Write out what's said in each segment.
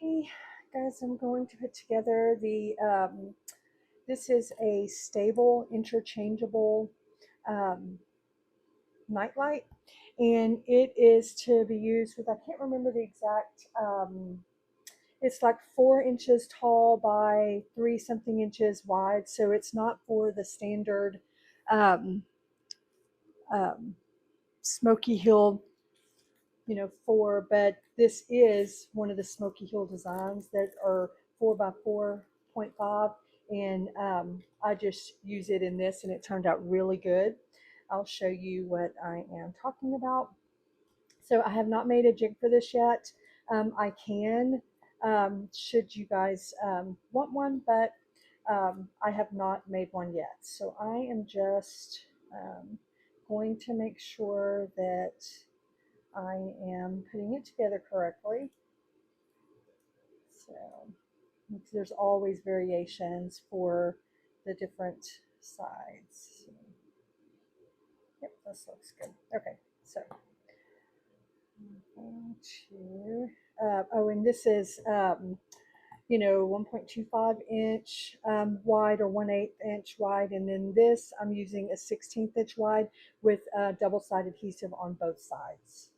Okay, guys, I'm going to put together the, this is a stable, interchangeable um, nightlight, and it is to be used with, I can't remember the exact, it's like 4 inches tall by 3 something inches wide, so it's not for the standard um, um, Smoky Hill, but this is one of the Smoky Hill designs that are 4 by 4.5, and I just use it in this, and it turned out really good. I'll show you what I am talking about. So I have not made a jig for this yet. I can, should you guys want one, but I have not made one yet. So I am just going to make sure that I am putting it together correctly. So there's always variations for the different sides. Yep, this looks good. Okay, so I'm going to, oh, and this is, 1.25 inch wide, or 1/8 inch wide. And then this, I'm using a 16th inch wide with double-sided adhesive on both sides.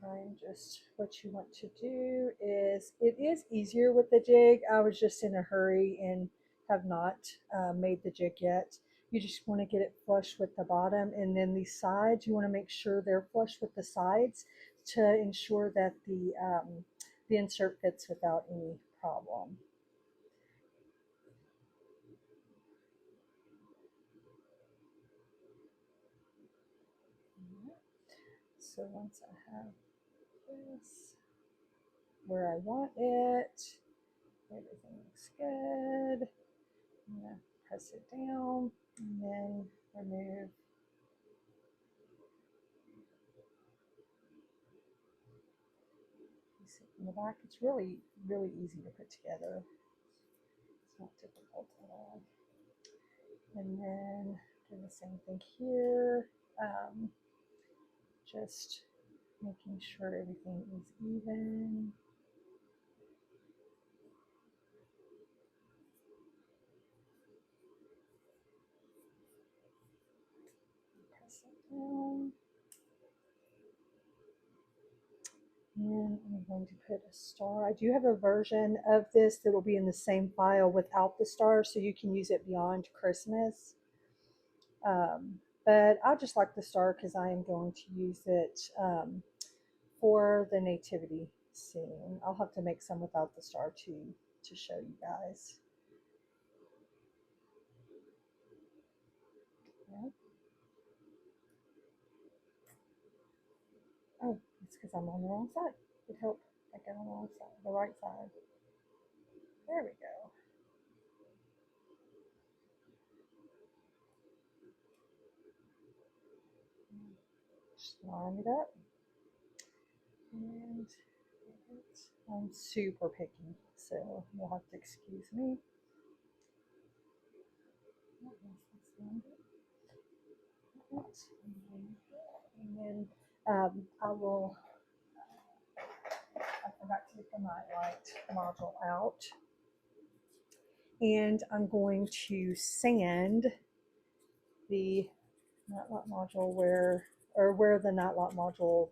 I'm just, what you want to do is, it is easier with the jig. I was just in a hurry and have not made the jig yet. You just want to get it flush with the bottom, and then the sides, you want to make sure they're flush with the sides to ensure that the insert fits without any problem. So once I have this where I want it, everything looks good. I'm going to press it down and then remove. You see in the back, it's really, really easy to put together. It's not difficult at all. And then do the same thing here. Just making sure everything is even. Press it down. And I'm going to put a star. I do have a version of this that will be in the same file without the star, so you can use it beyond Christmas. But I just like the star because I am going to use it for the nativity scene. I'll have to make some without the star too to show you guys. Yep. Oh, it's because I'm on the wrong side. It helped I got on the wrong side, the right side. There we go. Just line it up. And I'm super picky, so you'll have to excuse me. And then I will, I forgot to get the nightlight module out. And I'm going to sand the nightlight module where the nightlight module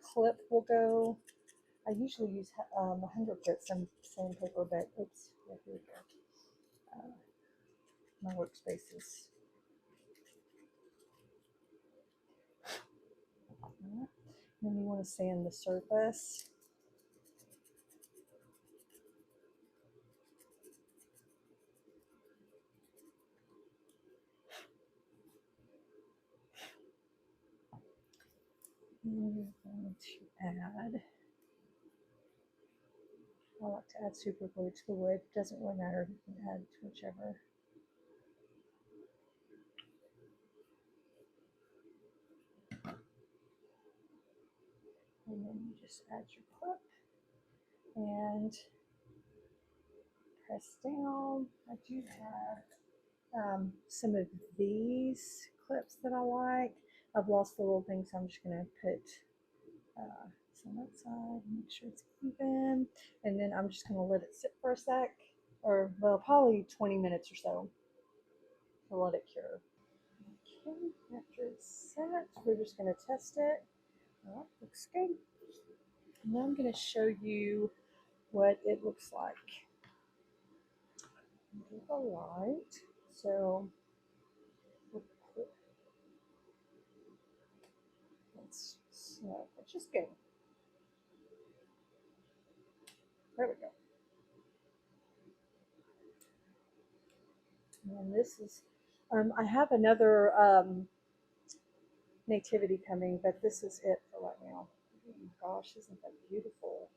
clip will go. I usually use 100-foot sandpaper, but oops, here we go. My workspace is. Then you want to sand the surface. And you're going to add, I like to add super glue to the wood. It doesn't really matter, you can add to whichever. And then you just add your clip, and press down. I do have some of these clips that I like. I've lost the little thing, so I'm just going to put some on that side, make sure it's even, and then I'm just going to let it sit for a sec, or well, probably 20 minutes or so to let it cure. Okay, after it's set, we're just going to test it. Oh, looks good. And now I'm going to show you what it looks like under the light. So let's just go. There we go. And this is, I have another Nativity coming, but this is it for right now. Oh my gosh, isn't that beautiful?